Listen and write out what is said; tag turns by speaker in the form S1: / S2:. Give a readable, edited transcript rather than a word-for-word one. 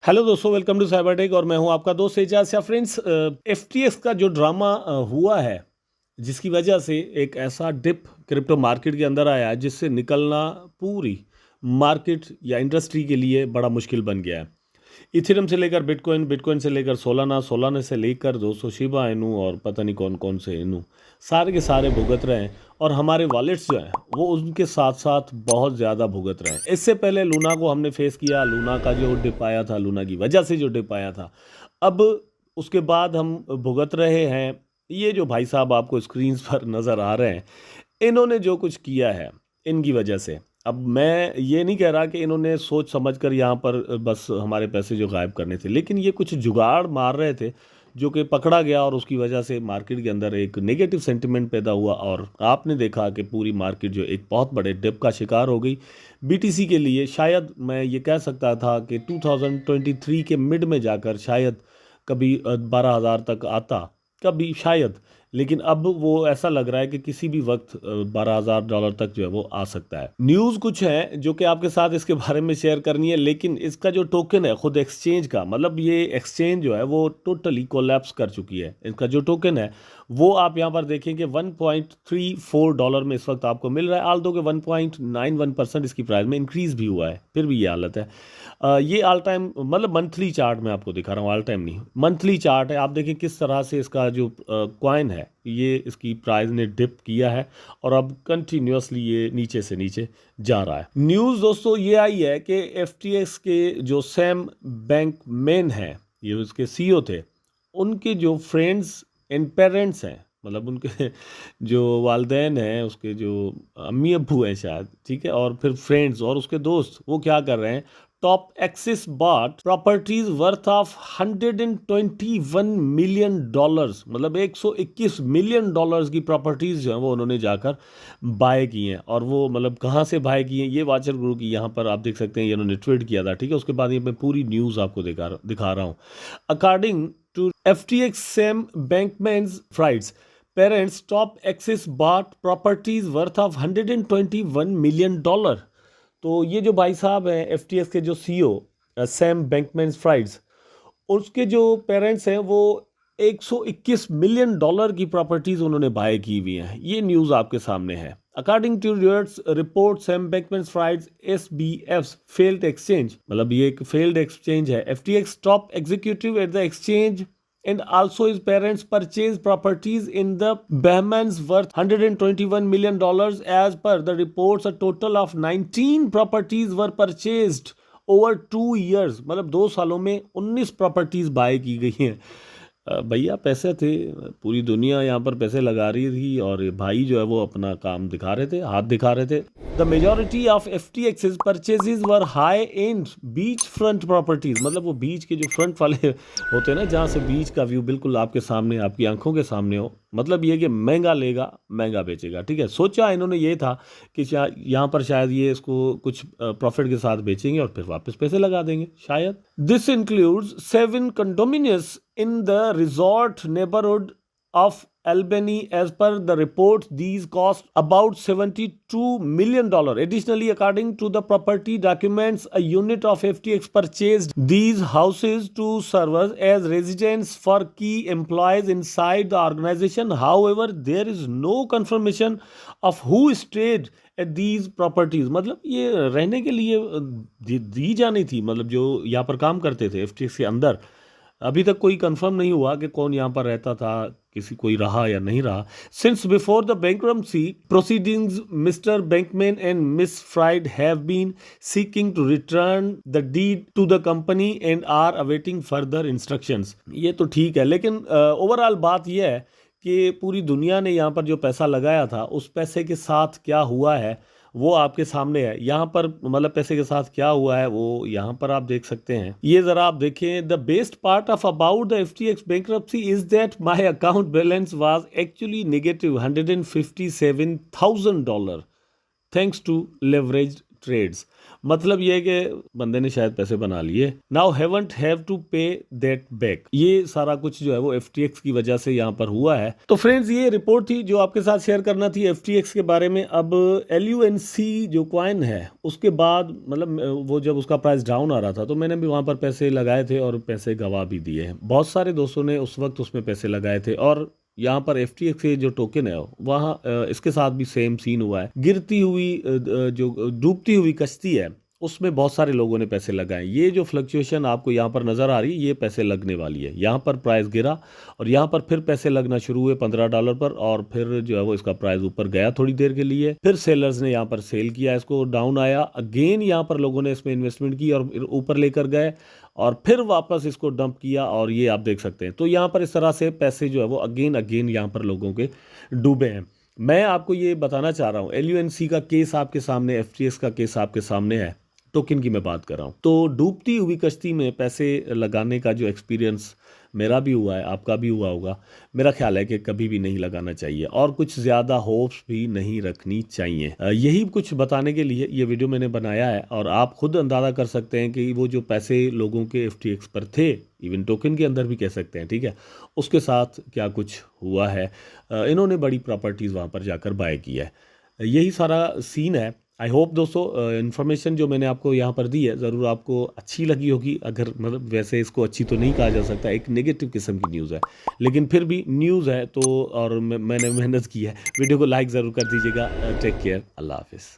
S1: Hello दोस्तों, welcome to Cybertech और मैं हूं आपका दोस्त एजाज। या फ्रेंड्स, एफटीएक्स का जो ड्रामा हुआ है, जिसकी वजह से एक ऐसा डिप क्रिप्टो मार्केट के अंदर आया है जिससे निकलना पूरी मार्केट या इंडस्ट्री के लिए बड़ा मुश्किल बन गया है। इथेरियम से लेकर बिटकॉइन, बिटकॉइन से लेकर सोलाना, सोलाना से लेकर 200 शिबा इनू और पता नहीं कौन कौन से इनू, सारे के सारे भुगत रहे हैं। और हमारे वॉलेट्स जो हैं वो उनके साथ साथ बहुत ज़्यादा भुगत रहे हैं। इससे पहले लूना को हमने फेस किया, लूना का जो डिप आया था, लूना की वजह से जो डिप आया था। अब उसके बाद हम भुगत रहे हैं ये जो भाई साहब आपको स्क्रीन पर नज़र आ रहे हैं, इन्होंने जो कुछ किया है इनकी वजह से। अब मैं ये नहीं कह रहा कि इन्होंने सोच समझकर यहाँ पर बस हमारे पैसे जो गायब करने थे, लेकिन ये कुछ जुगाड़ मार रहे थे जो कि पकड़ा गया और उसकी वजह से मार्केट के अंदर एक नेगेटिव सेंटिमेंट पैदा हुआ और आपने देखा कि पूरी मार्केट जो एक बहुत बड़े डिप का शिकार हो गई। बीटीसी के लिए शायद मैं ये कह सकता था कि 2023 के मिड में जाकर शायद कभी 12,000 तक आता, कभी शायद, लेकिन अब वो ऐसा लग रहा है कि किसी भी वक्त $12,000 तक जो है वो आ सकता है। न्यूज़ कुछ है जो कि आपके साथ इसके बारे में शेयर करनी है, लेकिन इसका जो टोकन है खुद एक्सचेंज का, मतलब ये एक्सचेंज जो है वो टोटली कोलैप्स कर चुकी है। इसका जो टोकन है वो आप यहाँ पर देखें कि $1.34 में इस वक्त आपको मिल रहा है। आल दो के 1.91% इसकी प्राइस में इंक्रीज भी हुआ है, फिर भी ये हालत है। ये ऑल टाइम, मतलब मंथली चार्ट में आपको दिखा रहा हूँ, ऑल टाइम नहीं, मंथली चार्ट है। आप देखें किस तरह से इसका जो कॉइन है, ये इसकी प्राइस ने डिप किया है और अब कंटिन्यूसली ये नीचे से नीचे जा रहा है। न्यूज़ दोस्तों ये आई है कि एफटीएक्स के जो सैम बैंकमैन हैं, ये उसके सीईओ थे, उनके जो फ्रेंड्स एंड पेरेंट्स हैं, मतलब उनके जो वालदेन हैं, उसके जो अम्मी अब्बू हैं शायद, ठीक है, और फिर फ्रेंड्स और उसके दोस्त, वो क्या कर रहे हैं, top execs bought properties worth of $121 million, मतलब $121 मिलियन की प्रॉपर्टीज जो हैं वो उन्होंने जाकर बाय की हैं। और वो मतलब कहाँ से बाय की हैं, ये वाचर गुरु की यहाँ पर आप देख सकते हैं, ये उन्होंने ट्वीट किया था, ठीक है। उसके बाद ये मैं पूरी न्यूज़ आपको दिखा रहा हूँ। According to FTX Sam Bankman-Fried's parents, top Axis bought properties worth of $121 million। तो ये जो भाई साहब हैं एफटीएक्स के जो सीईओ सैम बैंकमैन फ्राइड्स, उसके जो पेरेंट्स हैं वो $121 मिलियन की प्रॉपर्टीज उन्होंने बाय की हुई हैं। ये न्यूज़ आपके सामने है। According to Reuters report, Sam Bankman Fried's SBF failed exchange, मतलब ये एक फेल्ड एक्सचेंज है। FTX top executive at the exchange and also his parents purchased properties in the Bahmans worth $121 million. As per the reports, a total of 19 properties were purchased over 2 years, मतलब 2 सालों में 19 properties bye की गई हैं। भैया पैसे थे, पूरी दुनिया यहाँ पर पैसे लगा रही थी और ये भाई जो है वो अपना काम दिखा रहे थे, हाथ दिखा रहे थे। The majority of FTX's purchases were high and beach front properties, मतलब वो बीच के जो फ्रंट वाले होते हैं ना, जहाँ से बीच का व्यू बिल्कुल आपके सामने, आपकी आंखों के सामने हो, मतलब ये कि महंगा लेगा महंगा बेचेगा, ठीक है। सोचा इन्होंने ये था कि यहाँ पर शायद ये इसको कुछ प्रॉफिट के साथ बेचेंगे और फिर वापस पैसे लगा देंगे शायद। This includes 7 condominiums in the resort neighborhood of Albany. As per the report, these cost about $72 million. Additionally, according to the property documents, a unit of FTX purchased these houses to serve as residence for key employees inside the organization. However, there is no confirmation of who stayed at these properties. मतलब ये रहने के लिए दी जानी थी, मतलब जो यहाँ पर काम करते थे FTX के अंदर। अभी तक कोई कंफर्म नहीं हुआ कि कौन यहाँ पर रहता था, किसी कोई रहा या नहीं रहा। Since before the bankruptcy proceedings, mister Bankman and miss Fried have been seeking to return the deed to the company and are awaiting further instructions. ये तो ठीक है, लेकिन ओवरऑल बात यह है कि पूरी दुनिया ने यहाँ पर जो पैसा लगाया था, उस पैसे के साथ क्या हुआ है वो आपके सामने है। यहाँ पर मतलब पैसे के साथ क्या हुआ है वो यहाँ पर आप देख सकते हैं। ये जरा आप देखें। The best part of about the FTX bankruptcy is that my account balance was actually negative $157,000 thanks to leveraged trades. मतलब ये है कि बंदे ने शायद पैसे बना लिए। नाउ हैवंट हैव टू पे दैट बैक। ये सारा कुछ जो है वो FTX की वजह से यहाँ पर हुआ है। तो फ्रेंड्स, ये रिपोर्ट थी जो आपके साथ शेयर करना थी FTX के बारे में। अब LUNC जो कॉइन है उसके बाद मतलब वो जब उसका प्राइस डाउन आ रहा था तो मैंने भी वहाँ पर पैसे लगाए थे और पैसे गवा भी दिए हैं। बहुत सारे दोस्तों ने उस वक्त उसमें पैसे लगाए थे और यहाँ पर FTX के जो टोकन है वहाँ इसके साथ भी सेम सीन हुआ है। गिरती हुई जो डूबती हुई कश्ती है उसमें बहुत सारे लोगों ने पैसे लगाए। ये जो फ्लक्चुएशन आपको यहाँ पर नज़र आ रही है ये पैसे लगने वाली है। यहाँ पर प्राइस गिरा और यहाँ पर फिर पैसे लगना शुरू हुए $15 पर और फिर जो है वो इसका प्राइस ऊपर गया थोड़ी देर के लिए। फिर सेलर्स ने यहाँ पर सेल किया, इसको डाउन आया अगेन, यहाँ पर लोगों ने इसमें इन्वेस्टमेंट की और ऊपर लेकर गए और फिर वापस इसको डंप किया और ये आप देख सकते हैं। तो यहाँ पर इस तरह से पैसे जो है वो अगेन अगेन यहाँ पर लोगों के डूबे हैं। मैं आपको ये बताना चाह रहा हूँ LUNC का केस आपके सामने, FTX का केस आपके सामने है, टोकन की मैं बात कर रहा हूँ। तो डूबती हुई कश्ती में पैसे लगाने का जो एक्सपीरियंस मेरा भी हुआ है, आपका भी हुआ होगा, मेरा ख्याल है कि कभी भी नहीं लगाना चाहिए और कुछ ज़्यादा होप्स भी नहीं रखनी चाहिए। यही कुछ बताने के लिए ये वीडियो मैंने बनाया है और आप खुद अंदाज़ा कर सकते हैं कि वो जो पैसे लोगों के FTX पर थे, इवन टोकन के अंदर भी कह सकते हैं, ठीक है, उसके साथ क्या कुछ हुआ है। इन्होंने बड़ी प्रॉपर्टीज़ वहाँ पर जाकर बाय किया है। यही सारा सीन है। आई होप दोस्तों इन्फॉर्मेशन जो मैंने आपको यहाँ पर दी है ज़रूर आपको अच्छी लगी होगी। अगर मतलब वैसे इसको अच्छी तो नहीं कहा जा सकता, एक नेगेटिव किस्म की न्यूज़ है, लेकिन फिर भी न्यूज़ है तो और मैंने मेहनत की है। वीडियो को लाइक ज़रूर कर दीजिएगा। टेक केयर, अल्लाह हाफिज़।